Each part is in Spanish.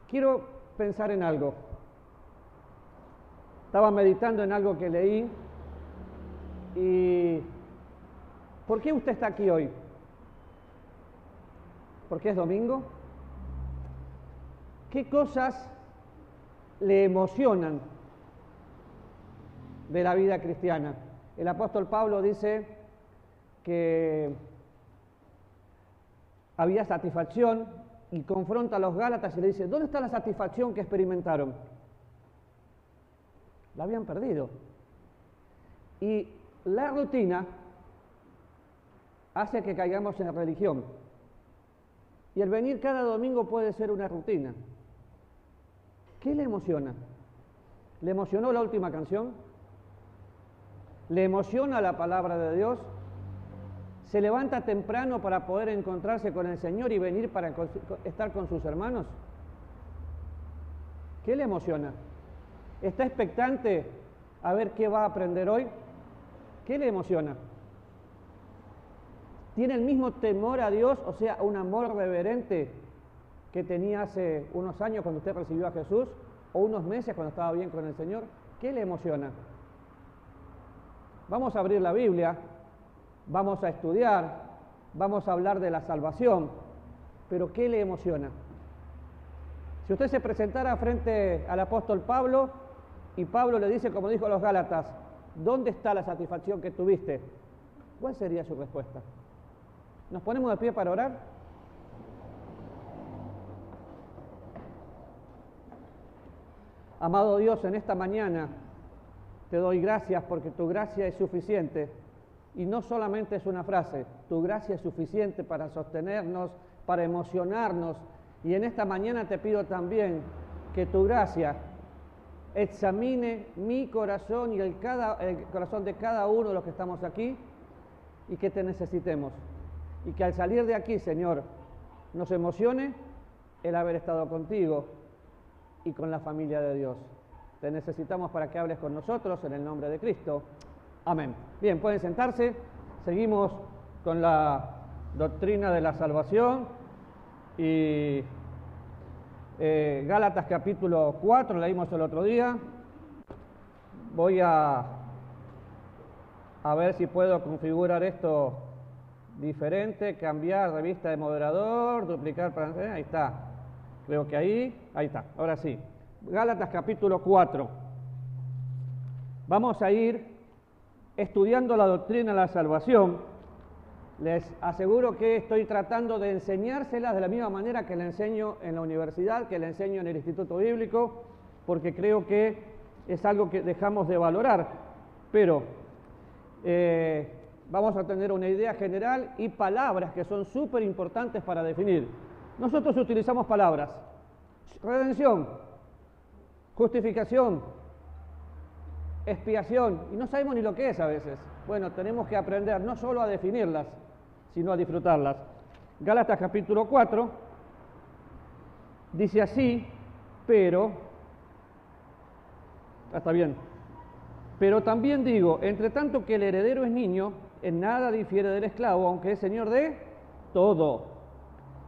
Quiero pensar en algo. Estaba meditando en algo que leí y ¿por qué usted está aquí hoy? ¿Por qué es domingo? ¿Qué cosas le emocionan de la vida cristiana? El apóstol Pablo dice que había satisfacción y confronta a los Gálatas y le dice, ¿dónde está la satisfacción que experimentaron? La habían perdido. Y la rutina hace que caigamos en la religión. Y el venir cada domingo puede ser una rutina. ¿Qué le emociona? ¿Le emocionó la última canción? ¿Le emociona la palabra de Dios? ¿Se levanta temprano para poder encontrarse con el Señor y venir para estar con sus hermanos? ¿Qué le emociona? ¿Está expectante a ver qué va a aprender hoy? ¿Qué le emociona? ¿Tiene el mismo temor a Dios, o sea, un amor reverente que tenía hace unos años cuando usted recibió a Jesús, o unos meses cuando estaba bien con el Señor? ¿Qué le emociona? Vamos a abrir la Biblia, vamos a estudiar, vamos a hablar de la salvación, pero ¿qué le emociona? Si usted se presentara frente al apóstol Pablo y Pablo le dice, como dijo a los Gálatas, ¿dónde está la satisfacción que tuviste? ¿Cuál sería su respuesta? ¿Nos ponemos de pie para orar? Amado Dios, en esta mañana te doy gracias porque tu gracia es suficiente y no solamente es una frase, tu gracia es suficiente para sostenernos, para emocionarnos, y en esta mañana te pido también que tu gracia examine mi corazón y el corazón de cada uno de los que estamos aquí y que te necesitemos. Y que al salir de aquí, Señor, nos emocione el haber estado contigo y con la familia de Dios. Te necesitamos para que hables con nosotros en el nombre de Cristo. Amén. Bien, pueden sentarse. Seguimos con la doctrina de la salvación y Gálatas capítulo 4, leímos el otro día. Voy a ver si puedo configurar esto diferente, cambiar revista de moderador, duplicar para... ahí está, creo que ahí está, ahora sí. Gálatas capítulo 4. Vamos a ir estudiando la doctrina de la salvación. Les aseguro que estoy tratando de enseñárselas de la misma manera que la enseño en la universidad, que la enseño en el Instituto Bíblico, porque creo que es algo que dejamos de valorar, pero vamos a tener una idea general y palabras que son súper importantes para definir. Nosotros utilizamos palabras: redención, justificación, expiación, y no sabemos ni lo que es a veces. Bueno, tenemos que aprender no solo a definirlas, sino a disfrutarlas. Gálatas capítulo 4 dice así, pero, está bien, pero también digo, entre tanto que el heredero es niño, en nada difiere del esclavo, aunque es señor de todo,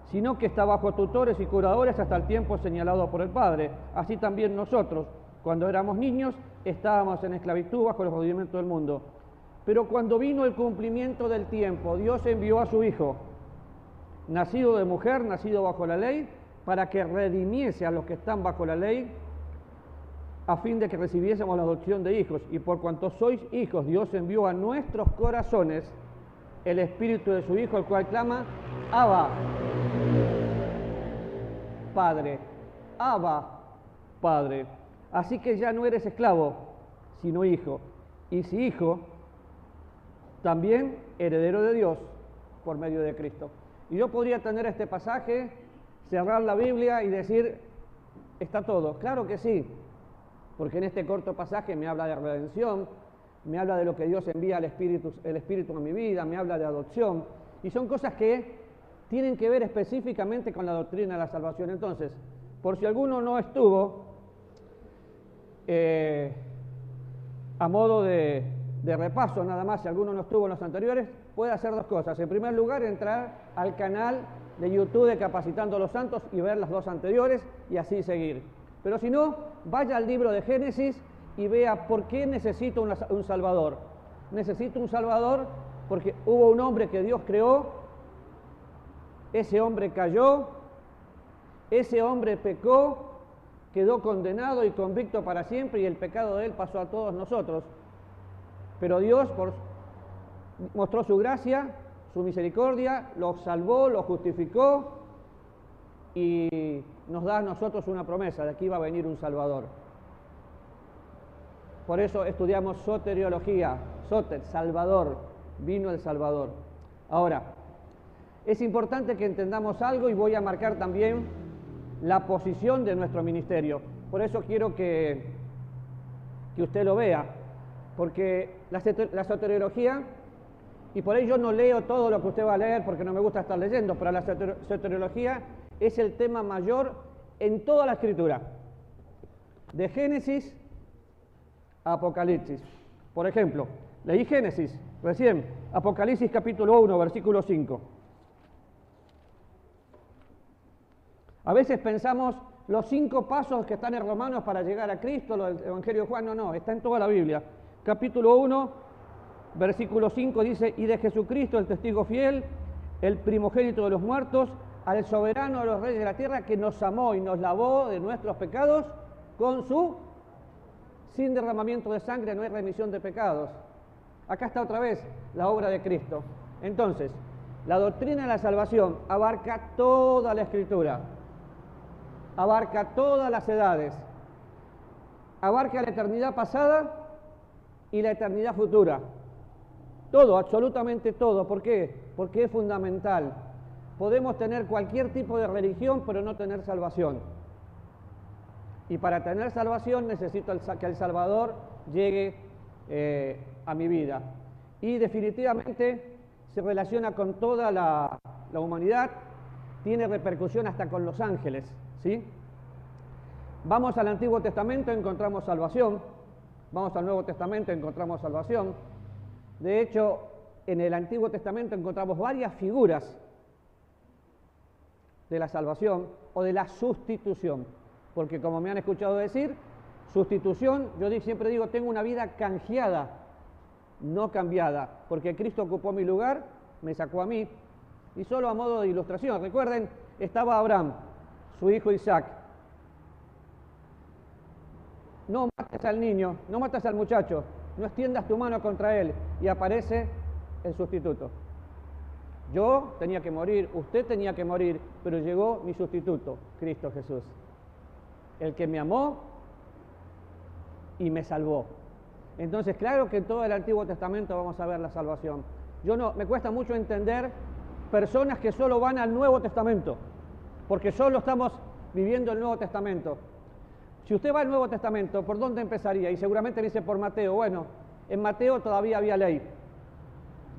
sino que está bajo tutores y curadores hasta el tiempo señalado por el Padre. Así también nosotros, cuando éramos niños, estábamos en esclavitud bajo los rudimientos del mundo. Pero cuando vino el cumplimiento del tiempo, Dios envió a su Hijo, nacido de mujer, nacido bajo la ley, para que redimiese a los que están bajo la ley, a fin de que recibiésemos la adopción de hijos. Y por cuanto sois hijos, Dios envió a nuestros corazones el Espíritu de su Hijo, el cual clama, Abba, Padre. Abba, Padre. Así que ya no eres esclavo, sino hijo. Y si hijo, también heredero de Dios por medio de Cristo. Y yo podría tener este pasaje, cerrar la Biblia y decir, está todo. Claro que sí, porque en este corto pasaje me habla de redención, me habla de lo que Dios envía el Espíritu a mi vida, me habla de adopción, y son cosas que tienen que ver específicamente con la doctrina de la salvación. Entonces, por si alguno no estuvo, a modo de repaso nada más, si alguno no estuvo en los anteriores, puede hacer dos cosas. En primer lugar, entrar al canal de YouTube de Capacitando a los Santos y ver las dos anteriores y así seguir. Pero si no, vaya al libro de Génesis y vea por qué necesito un Salvador. Necesito un Salvador porque hubo un hombre que Dios creó, ese hombre cayó, ese hombre pecó, quedó condenado y convicto para siempre y el pecado de él pasó a todos nosotros. Pero Dios mostró su gracia, su misericordia, lo salvó, lo justificó y nos da a nosotros una promesa, de aquí va a venir un Salvador. Por eso estudiamos soteriología, soter, Salvador, vino el Salvador. Ahora, es importante que entendamos algo y voy a marcar también la posición de nuestro ministerio. Por eso quiero que usted lo vea, porque la soteriología, y por ello no leo todo lo que usted va a leer porque no me gusta estar leyendo, pero la soteriología es el tema mayor en toda la Escritura, de Génesis a Apocalipsis. Por ejemplo, leí Génesis recién, Apocalipsis capítulo 1, versículo 5. A veces pensamos los 5 pasos que están en Romanos para llegar a Cristo, lo del Evangelio de Juan, no, está en toda la Biblia. Capítulo 1, versículo 5 dice, y de Jesucristo, el testigo fiel, el primogénito de los muertos, al soberano de los reyes de la tierra, que nos amó y nos lavó de nuestros pecados sin derramamiento de sangre no hay remisión de pecados. Acá está otra vez la obra de Cristo. Entonces, la doctrina de la salvación abarca toda la Escritura, abarca todas las edades, abarca la eternidad pasada y la eternidad futura. Todo, absolutamente todo. ¿Por qué? Porque es fundamental. Podemos tener cualquier tipo de religión, pero no tener salvación. Y para tener salvación necesito que el Salvador llegue a mi vida. Y definitivamente se relaciona con toda la humanidad, tiene repercusión hasta con los ángeles, ¿sí? Vamos al Antiguo Testamento, encontramos salvación. Vamos al Nuevo Testamento, encontramos salvación. De hecho, en el Antiguo Testamento encontramos varias figuras de la salvación o de la sustitución. Porque como me han escuchado decir, sustitución, yo siempre digo, tengo una vida canjeada, no cambiada, porque Cristo ocupó mi lugar, me sacó a mí, y solo a modo de ilustración. Recuerden, estaba Abraham, su hijo Isaac. No mates al niño, no mates al muchacho, no extiendas tu mano contra él, y aparece el sustituto. Yo tenía que morir, usted tenía que morir, pero llegó mi sustituto, Cristo Jesús. El que me amó y me salvó. Entonces, claro que en todo el Antiguo Testamento vamos a ver la salvación. Me cuesta mucho entender personas que solo van al Nuevo Testamento, porque solo estamos viviendo el Nuevo Testamento. Si usted va al Nuevo Testamento, ¿por dónde empezaría? Y seguramente dice por Mateo. Bueno, en Mateo todavía había ley,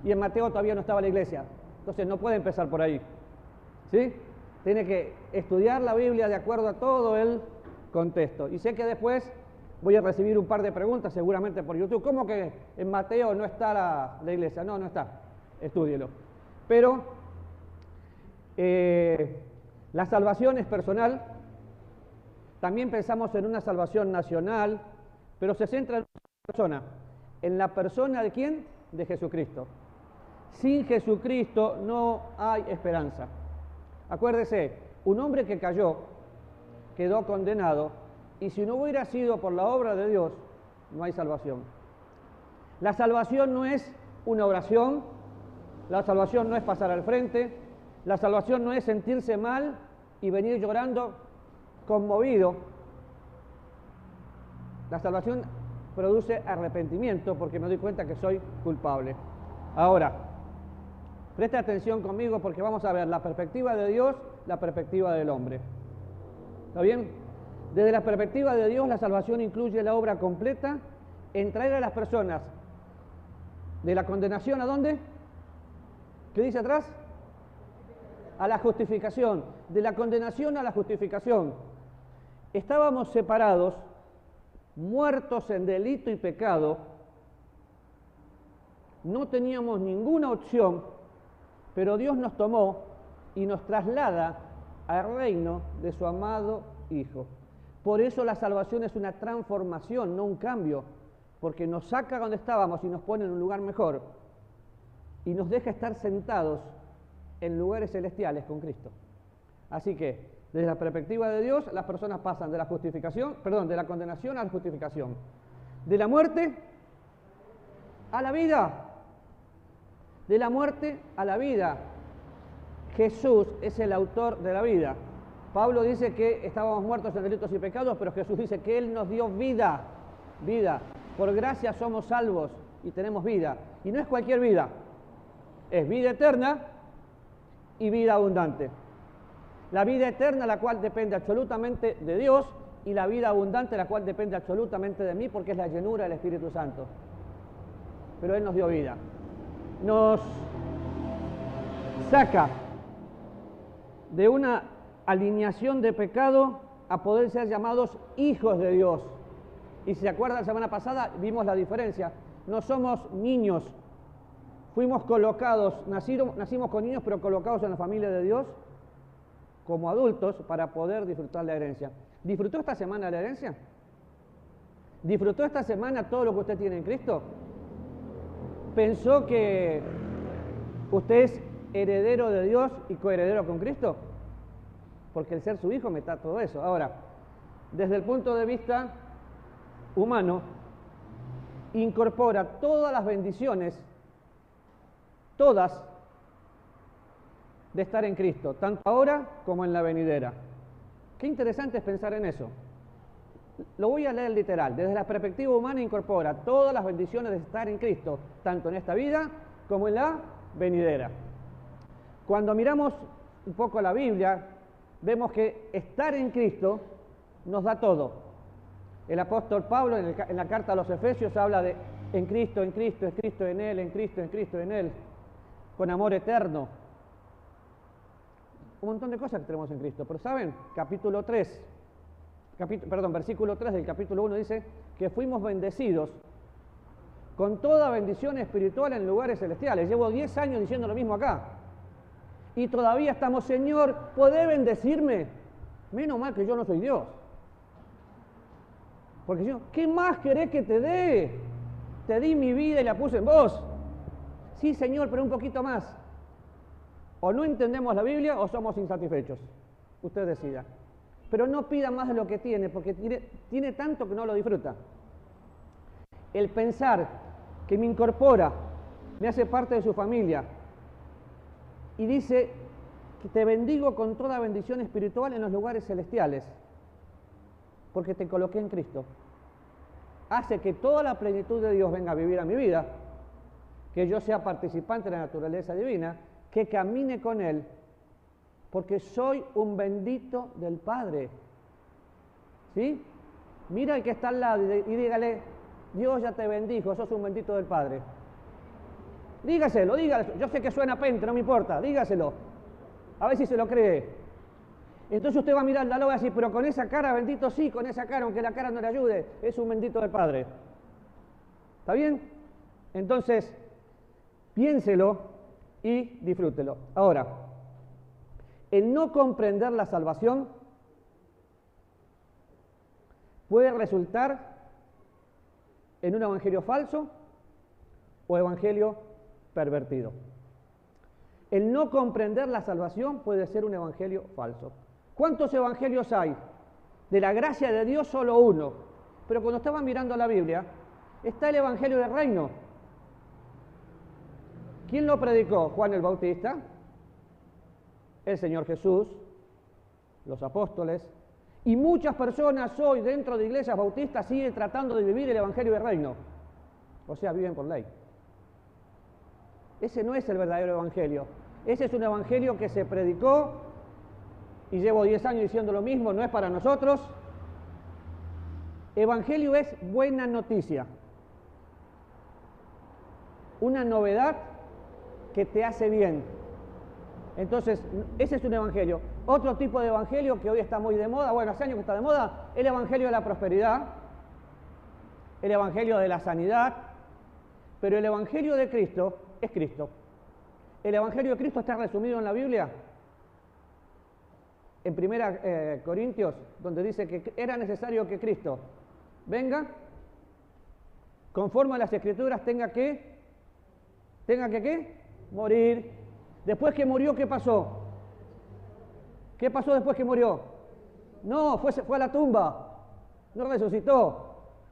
y en Mateo todavía no estaba la iglesia. Entonces no puede empezar por ahí, ¿sí? Tiene que estudiar la Biblia de acuerdo a todo el contexto. Y sé que después voy a recibir un par de preguntas seguramente por YouTube. ¿Cómo que en Mateo no está la iglesia? No, no está. Estúdielo. Pero la salvación es personal. También pensamos en una salvación nacional, pero se centra en una persona. ¿En la persona de quién? De Jesucristo. Sin Jesucristo no hay esperanza. Acuérdese, un hombre que cayó, quedó condenado, y si no hubiera sido por la obra de Dios, no hay salvación. La salvación no es una oración, la salvación no es pasar al frente, la salvación no es sentirse mal y venir llorando conmovido. La salvación produce arrepentimiento porque me doy cuenta que soy culpable. Ahora, preste atención conmigo porque vamos a ver la perspectiva de Dios, la perspectiva del hombre. ¿Está bien? Desde la perspectiva de Dios, la salvación incluye la obra completa en traer a las personas de la condenación, ¿a dónde? ¿Qué dice atrás? A la justificación. De la condenación a la justificación. Estábamos separados, muertos en delito y pecado, no teníamos ninguna opción, pero Dios nos tomó y nos traslada al reino de su amado Hijo. Por eso la salvación es una transformación, no un cambio, porque nos saca donde estábamos y nos pone en un lugar mejor y nos deja estar sentados en lugares celestiales con Cristo. Así que, desde la perspectiva de Dios, las personas pasan de la condenación a la justificación, de la muerte a la vida, de la muerte a la vida. Jesús es el autor de la vida. Pablo dice que estábamos muertos en delitos y pecados, pero Jesús dice que Él nos dio vida, vida. Por gracia somos salvos y tenemos vida. Y no es cualquier vida, es vida eterna y vida abundante. La vida eterna, la cual depende absolutamente de Dios, y la vida abundante, la cual depende absolutamente de mí, porque es la llenura del Espíritu Santo. Pero Él nos dio vida. Nos saca de una alineación de pecado a poder ser llamados hijos de Dios. Y si se acuerdan, la semana pasada vimos la diferencia. No somos niños. Fuimos colocados, nacimos con niños, pero colocados en la familia de Dios como adultos para poder disfrutar la herencia. ¿Disfrutó esta semana la herencia? ¿Disfrutó esta semana todo lo que usted tiene en Cristo? ¿Pensó que usted es heredero de Dios y coheredero con Cristo? Porque el ser su hijo me da todo eso. Ahora, desde el punto de vista humano, incorpora todas las bendiciones, todas, de estar en Cristo, tanto ahora como en la venidera. Qué interesante es pensar en eso. Lo voy a leer literal. Desde la perspectiva humana incorpora todas las bendiciones de estar en Cristo, tanto en esta vida como en la venidera. Cuando miramos un poco la Biblia, vemos que estar en Cristo nos da todo. El apóstol Pablo en la carta a los Efesios habla de en Cristo, en Cristo en Él, en Cristo en Él, con amor eterno. Un montón de cosas que tenemos en Cristo. Pero ¿saben? Versículo 3 del capítulo 1 dice que fuimos bendecidos con toda bendición espiritual en lugares celestiales. Llevo 10 años diciendo lo mismo acá. Y todavía estamos, Señor, ¿podés bendecirme? Menos mal que yo no soy Dios. Porque Señor, ¿qué más querés que te dé? Te di mi vida y la puse en vos. Sí, Señor, pero un poquito más. O no entendemos la Biblia o somos insatisfechos. Usted decida. Pero no pida más de lo que tiene, porque tiene tanto que no lo disfruta. El pensar que me incorpora, me hace parte de su familia, y dice que te bendigo con toda bendición espiritual en los lugares celestiales, porque te coloqué en Cristo. Hace que toda la plenitud de Dios venga a vivir a mi vida, que yo sea participante de la naturaleza divina, que camine con Él, porque soy un bendito del Padre. ¿Sí? Mira al que está al lado y dígale, Dios ya te bendijo, sos un bendito del Padre. Dígaselo. Yo sé que suena pente, no me importa, dígaselo. A ver si se lo cree. Entonces usted va a mirar al lado y va a decir, pero con esa cara, bendito sí, con esa cara, aunque la cara no le ayude, es un bendito del Padre. ¿Está bien? Entonces, piénselo y disfrútelo. Ahora, el no comprender la salvación puede resultar en un evangelio falso o evangelio pervertido. El no comprender la salvación puede ser un evangelio falso. ¿Cuántos evangelios hay? De la gracia de Dios solo uno. Pero cuando estaban mirando la Biblia, está el evangelio del reino. ¿Quién lo predicó? Juan el Bautista, el Señor Jesús, los apóstoles, y muchas personas hoy dentro de iglesias bautistas siguen tratando de vivir el evangelio del reino. O sea, viven por ley. Ese no es el verdadero evangelio. Ese es un evangelio que se predicó, y llevo 10 años diciendo lo mismo, no es para nosotros. Evangelio es buena noticia. Una novedad que te hace bien. Entonces, ese es un evangelio. Otro tipo de evangelio que hoy está muy de moda, bueno, hace años que está de moda, el evangelio de la prosperidad, el evangelio de la sanidad, pero el evangelio de Cristo es Cristo. ¿El evangelio de Cristo está resumido en la Biblia? en 1 Corintios, donde dice que era necesario que Cristo venga, conforme a las Escrituras, tenga que ¿qué? Morir. Después que murió, ¿qué pasó? ¿Qué pasó después que murió? No, fue a la tumba, no resucitó.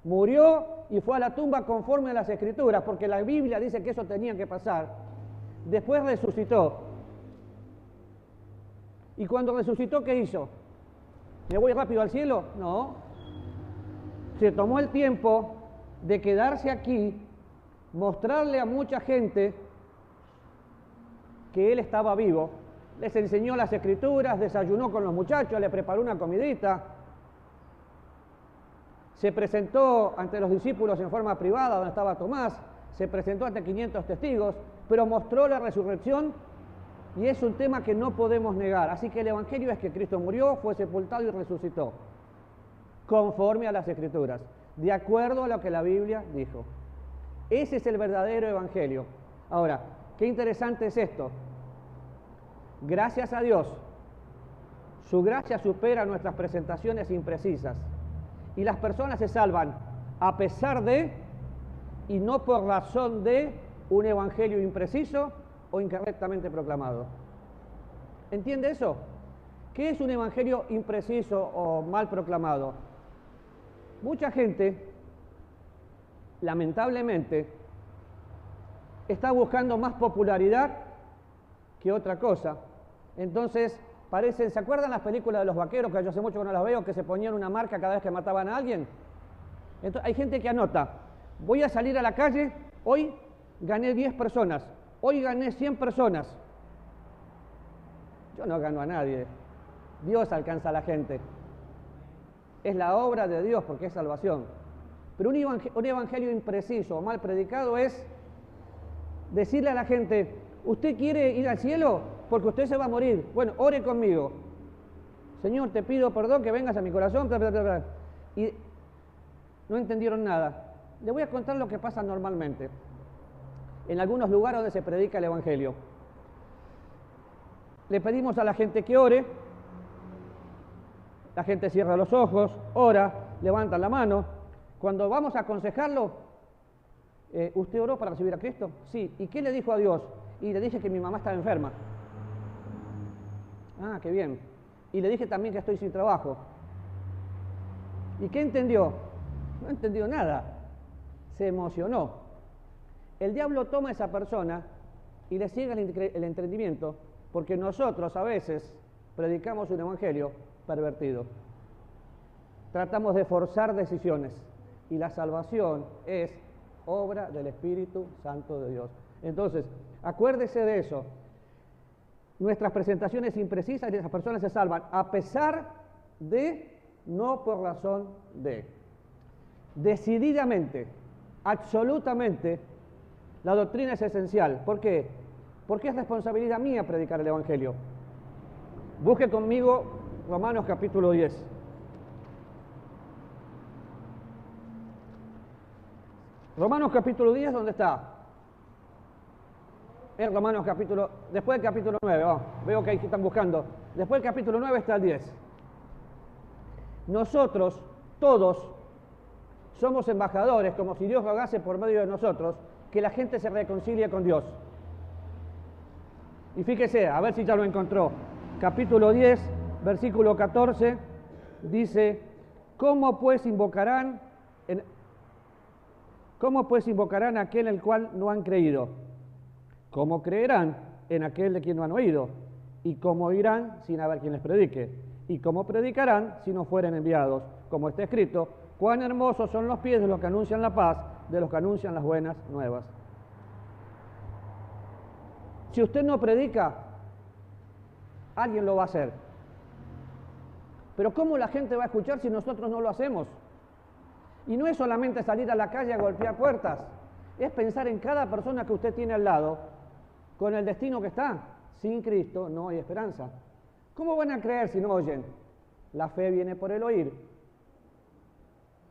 Murió y fue a la tumba conforme a las Escrituras, porque la Biblia dice que eso tenía que pasar. Después resucitó. ¿Y cuando resucitó, qué hizo? ¿Me voy rápido al cielo? No. Se tomó el tiempo de quedarse aquí, mostrarle a mucha gente que Él estaba vivo. Les enseñó las Escrituras, desayunó con los muchachos, le preparó una comidita. Se presentó ante los discípulos en forma privada, donde estaba Tomás. Se presentó ante 500 testigos, pero mostró la resurrección. Y es un tema que no podemos negar. Así que el Evangelio es que Cristo murió, fue sepultado y resucitó, conforme a las Escrituras, de acuerdo a lo que la Biblia dijo. Ese es el verdadero Evangelio. Ahora, qué interesante es esto. Gracias a Dios, su gracia supera nuestras presentaciones imprecisas. Y las personas se salvan a pesar de, y no por razón de, un Evangelio impreciso o incorrectamente proclamado. ¿Entiende eso? ¿Qué es un evangelio impreciso o mal proclamado? Mucha gente, lamentablemente, está buscando más popularidad que otra cosa. Entonces, parecen, ¿se acuerdan las películas de los vaqueros, que yo hace mucho que no las veo, que se ponían una marca cada vez que mataban a alguien? Entonces, hay gente que anota, voy a salir a la calle, hoy gané 10 personas, hoy gané 100 personas. Yo no gano a nadie. Dios alcanza a la gente. Es la obra de Dios porque es salvación. Pero un evangelio impreciso o mal predicado es decirle a la gente, ¿usted quiere ir al cielo? Porque usted se va a morir. Bueno, ore conmigo. Señor, te pido perdón, que vengas a mi corazón. Bla, bla, bla, bla. Y no entendieron nada. Les voy a contar lo que pasa normalmente en algunos lugares donde se predica el evangelio. Le pedimos a la gente que ore, la gente cierra los ojos, ora, levanta la mano. Cuando vamos a aconsejarlo, ¿usted oró para recibir a Cristo? Sí. ¿Y qué le dijo a Dios? Y le dije que mi mamá estaba enferma. Ah, qué bien. Y le dije también que estoy sin trabajo. ¿Y qué entendió? No entendió nada. Se emocionó. El diablo toma a esa persona y le ciega el entendimiento, porque nosotros a veces predicamos un evangelio pervertido. Tratamos de forzar decisiones y la salvación es obra del Espíritu Santo de Dios. Entonces, acuérdese de eso. Nuestras presentaciones imprecisas y esas personas se salvan a pesar de, no por razón de. Decididamente, absolutamente, la doctrina es esencial. ¿Por qué? Porque es responsabilidad mía predicar el Evangelio. Busque conmigo Romanos capítulo 10. Romanos capítulo 10, ¿dónde está? Es Romanos capítulo, después del capítulo 9, veo que ahí están buscando. Después del capítulo 9 está el 10. Nosotros, todos, somos embajadores, como si Dios rogase por medio de nosotros, que la gente se reconcilie con Dios. Y fíjese, a ver si ya lo encontró. Capítulo 10, versículo 14, dice, ¿cómo pues invocarán a aquel en el cual no han creído? ¿Cómo creerán en aquel de quien no han oído? ¿Y cómo oirán sin haber quien les predique? ¿Y cómo predicarán si no fueren enviados? Como está escrito, cuán hermosos son los pies de los que anuncian la paz, de los que anuncian las buenas nuevas. Si usted no predica, alguien lo va a hacer. Pero ¿cómo la gente va a escuchar si nosotros no lo hacemos? Y no es solamente salir a la calle a golpear puertas, es pensar en cada persona que usted tiene al lado, con el destino que está. Sin Cristo no hay esperanza. ¿Cómo van a creer si no oyen? La fe viene por el oír.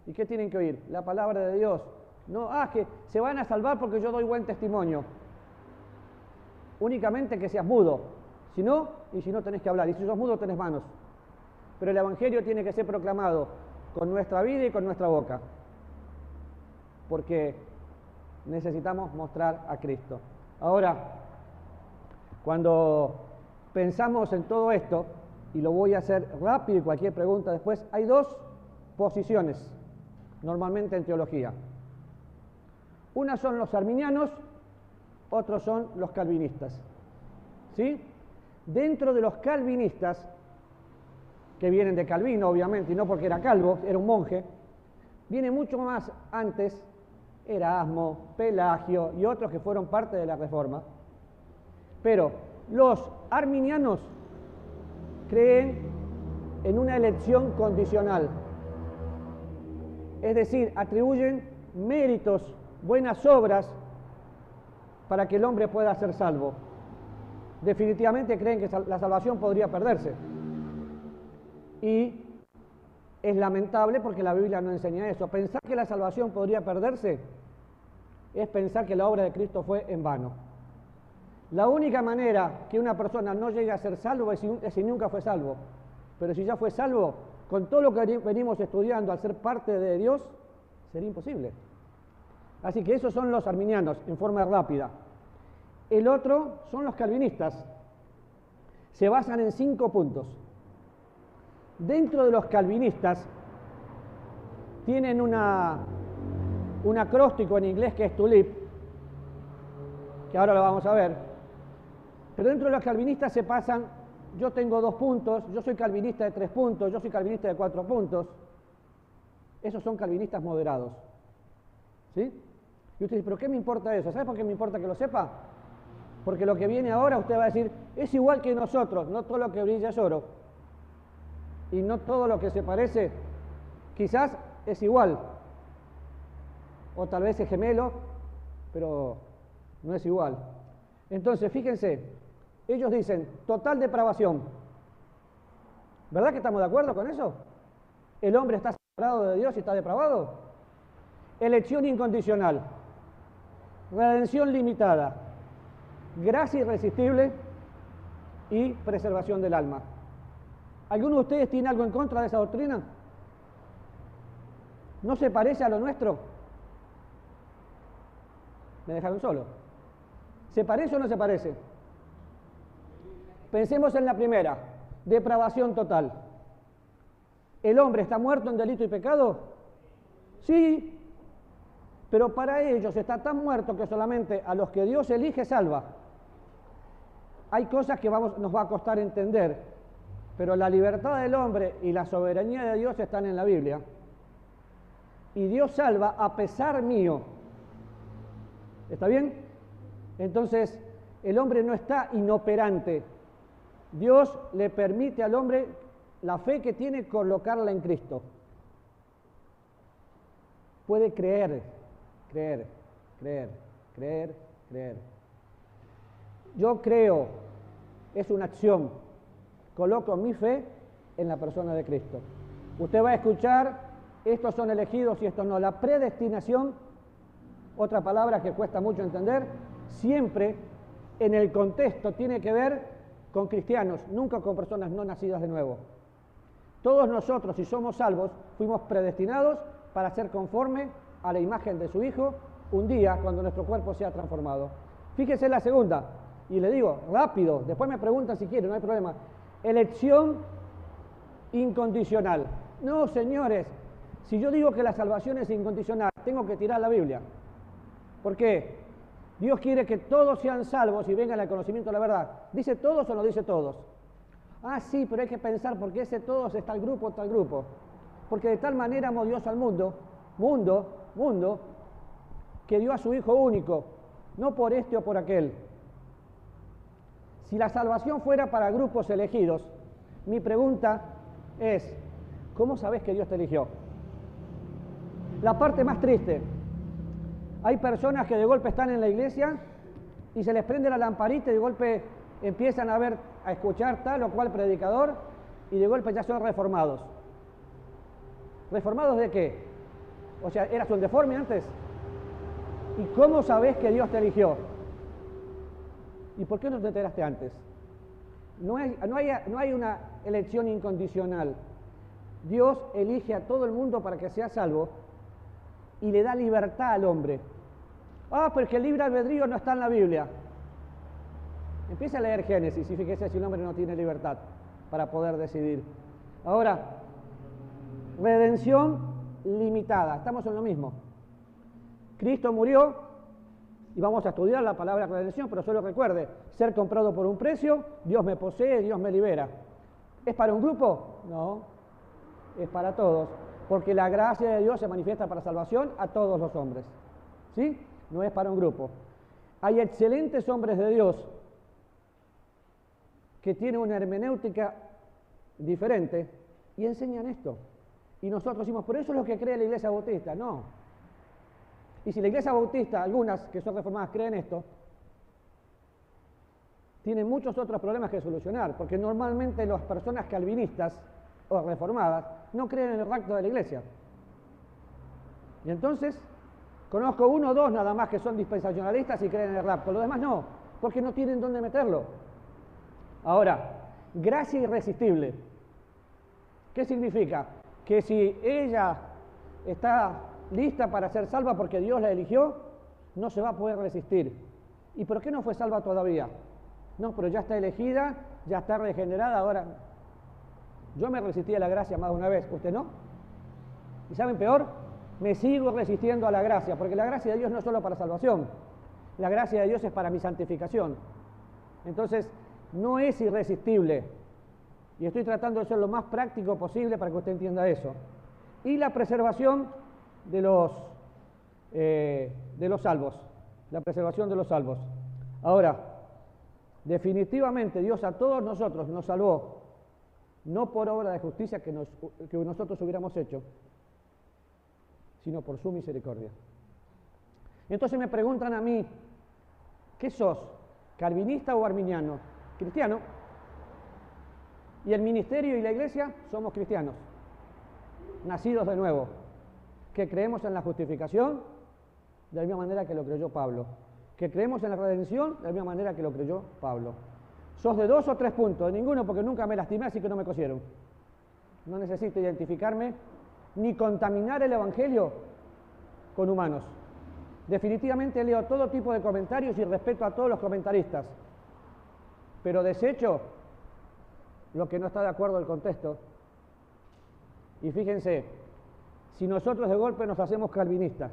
¿Y qué tienen que oír? La palabra de Dios. No, que se van a salvar porque yo doy buen testimonio. Únicamente que seas mudo. Si no tenés que hablar. Y si sos mudo, tenés manos. pero el Evangelio tiene que ser proclamado con nuestra vida y con nuestra boca, porque necesitamos mostrar a Cristo. Ahora, cuando pensamos en todo esto, y lo voy a hacer rápido y cualquier pregunta después, hay dos posiciones normalmente en teología. Una son los arminianos, otros son los calvinistas. ¿Sí? Dentro de los calvinistas, que vienen de Calvino obviamente, y no porque era calvo, era un monje, viene mucho más antes Erasmo, Pelagio y otros que fueron parte de la Reforma. Pero los arminianos creen en una elección condicional, es decir, atribuyen méritos, buenas obras para que el hombre pueda ser salvo. Definitivamente creen que la salvación podría perderse. Y es lamentable porque la Biblia no enseña eso. Pensar que la salvación podría perderse es pensar que la obra de Cristo fue en vano. La única manera que una persona no llegue a ser salvo es si nunca fue salvo. Pero si ya fue salvo, con todo lo que venimos estudiando al ser parte de Dios, sería imposible. Así que esos son los arminianos, en forma rápida. El otro son los calvinistas. Se basan en 5 puntos. Dentro de los calvinistas tienen un acróstico en inglés que es TULIP, que ahora lo vamos a ver. Pero dentro de los calvinistas se pasan, yo tengo 2 puntos, yo soy calvinista de 3 puntos, yo soy calvinista de 4 puntos. Esos son calvinistas moderados. ¿Sí? Y usted dice, ¿pero qué me importa eso? ¿Sabe por qué me importa que lo sepa? Porque lo que viene ahora usted va a decir, es igual que nosotros, no todo lo que brilla es oro. Y no todo lo que se parece, quizás es igual. O tal vez es gemelo, pero no es igual. Entonces, fíjense, ellos dicen, total depravación. ¿Verdad que estamos de acuerdo con eso? ¿El hombre está separado de Dios y está depravado? Elección incondicional, redención limitada, gracia irresistible y preservación del alma. ¿Alguno de ustedes tiene algo en contra de esa doctrina? ¿No se parece a lo nuestro? Me dejaron solo. ¿Se parece o no se parece? Pensemos en la primera, depravación total. ¿El hombre está muerto en delito y pecado? Sí, pero para ellos está tan muerto que solamente a los que Dios elige salva. Hay cosas que nos va a costar entender, pero la libertad del hombre y la soberanía de Dios están en la Biblia. Y Dios salva a pesar mío. ¿Está bien? Entonces, el hombre no está inoperante. Dios le permite al hombre la fe que tiene colocarla en Cristo. Puede creer. Yo creo, es una acción. Coloco mi fe en la persona de Cristo. Usted va a escuchar, estos son elegidos y estos no. La predestinación, otra palabra que cuesta mucho entender, siempre en el contexto tiene que ver con cristianos, nunca con personas no nacidas de nuevo. Todos nosotros, si somos salvos, fuimos predestinados para ser conforme a la imagen de su Hijo un día cuando nuestro cuerpo sea transformado. Fíjese la segunda, y le digo, rápido, después me preguntan si quieren, no hay problema. Elección incondicional. No, señores, si yo digo que la salvación es incondicional, tengo que tirar la Biblia. ¿Por qué? Dios quiere que todos sean salvos y vengan al conocimiento de la verdad. ¿Dice todos o no dice todos? Ah, sí, pero hay que pensar, porque ese todos es tal grupo o tal grupo. Porque de tal manera amó Dios al mundo, que dio a su Hijo único, no por este o por aquel. Si la salvación fuera para grupos elegidos, mi pregunta es, ¿cómo sabes que Dios te eligió? La parte más triste, hay personas que de golpe están en la iglesia y se les prende la lamparita y de golpe empiezan a escuchar tal o cual predicador y de golpe ya son reformados. ¿Reformados de qué? O sea, ¿eras un deforme antes? ¿Y cómo sabés que Dios te eligió? ¿Y por qué no te enteraste antes? No hay una elección incondicional. Dios elige a todo el mundo para que sea salvo y le da libertad al hombre. Porque el libre albedrío no está en la Biblia. Empieza a leer Génesis y fíjese si el hombre no tiene libertad para poder decidir. Ahora, redención limitada. Estamos en lo mismo. Cristo murió, y vamos a estudiar la palabra redención, pero solo recuerde, ser comprado por un precio, Dios me posee, Dios me libera. ¿Es para un grupo? No, es para todos, porque la gracia de Dios se manifiesta para salvación a todos los hombres. ¿Sí? No es para un grupo. Hay excelentes hombres de Dios que tienen una hermenéutica diferente y enseñan esto. Y nosotros decimos, pero eso es lo que cree la Iglesia Bautista. No. Y si la Iglesia Bautista, algunas que son reformadas, creen esto, tienen muchos otros problemas que solucionar, porque normalmente las personas calvinistas o reformadas no creen en el rapto de la Iglesia. Y entonces, conozco uno o dos nada más que son dispensacionalistas y creen en el rapto, los demás no, porque no tienen dónde meterlo. Ahora, gracia irresistible. ¿Qué significa? Que si ella está lista para ser salva porque Dios la eligió, no se va a poder resistir. ¿Y por qué no fue salva todavía? No, pero ya está elegida, ya está regenerada. Ahora, yo me resistí a la gracia más de una vez, ¿usted no? ¿Y saben peor? Me sigo resistiendo a la gracia, porque la gracia de Dios no es solo para salvación, la gracia de Dios es para mi santificación. Entonces, no es irresistible. Y estoy tratando de ser lo más práctico posible para que usted entienda eso. Y la preservación de los salvos. La preservación de los salvos. Ahora, definitivamente Dios a todos nosotros nos salvó, no por obra de justicia que nosotros hubiéramos hecho, sino por su misericordia. Entonces me preguntan a mí, ¿qué sos? ¿Calvinista o arminiano? Cristiano. Y el ministerio y la iglesia somos cristianos, nacidos de nuevo, que creemos en la justificación de la misma manera que lo creyó Pablo, que creemos en la redención de la misma manera que lo creyó Pablo. ¿Sos de 2 o 3 puntos? De ninguno, porque nunca me lastimé, así que no me cosieron. No necesito identificarme ni contaminar el evangelio con humanos. Definitivamente leo todo tipo de comentarios y respeto a todos los comentaristas, pero desecho lo que no está de acuerdo al contexto. Y fíjense, si nosotros de golpe nos hacemos calvinistas,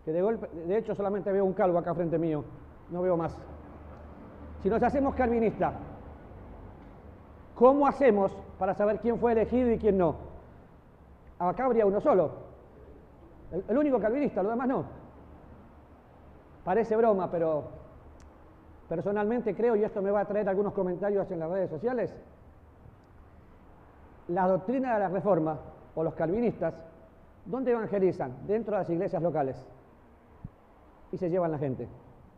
que de hecho solamente veo un calvo acá frente mío, no veo más. Si nos hacemos calvinistas, ¿cómo hacemos para saber quién fue elegido y quién no? Acá habría uno solo, el único calvinista, los demás no. Parece broma, pero personalmente creo, y esto me va a traer algunos comentarios en las redes sociales, la doctrina de la Reforma, o los calvinistas, ¿dónde evangelizan? Dentro de las iglesias locales. Y se llevan la gente.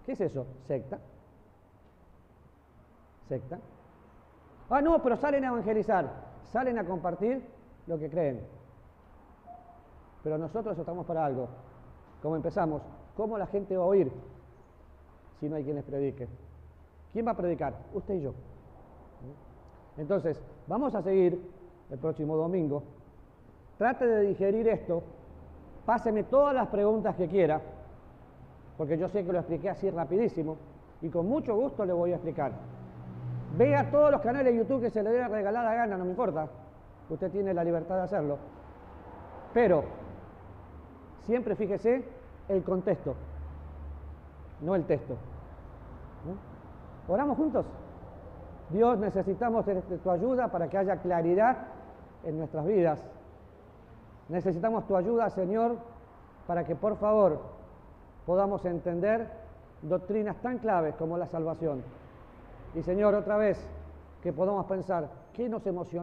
¿Qué es eso? ¿Secta? ¿Secta? No, pero salen a evangelizar, salen a compartir lo que creen. Pero nosotros estamos para algo. Como empezamos, ¿cómo la gente va a oír si no hay quien les predique? ¿Quién va a predicar? Usted y yo. Entonces, vamos a seguir el próximo domingo. Trate de digerir esto, páseme todas las preguntas que quiera, porque yo sé que lo expliqué así rapidísimo, y con mucho gusto le voy a explicar. Vea todos los canales de YouTube que se le dé regalada gana, no me importa, usted tiene la libertad de hacerlo, pero siempre fíjese el contexto, no el texto. ¿No? ¿Oramos juntos? Dios, necesitamos de tu ayuda para que haya claridad en nuestras vidas. Necesitamos tu ayuda, Señor, para que por favor podamos entender doctrinas tan claves como la salvación. Y Señor, otra vez, que podamos pensar, ¿qué nos emociona?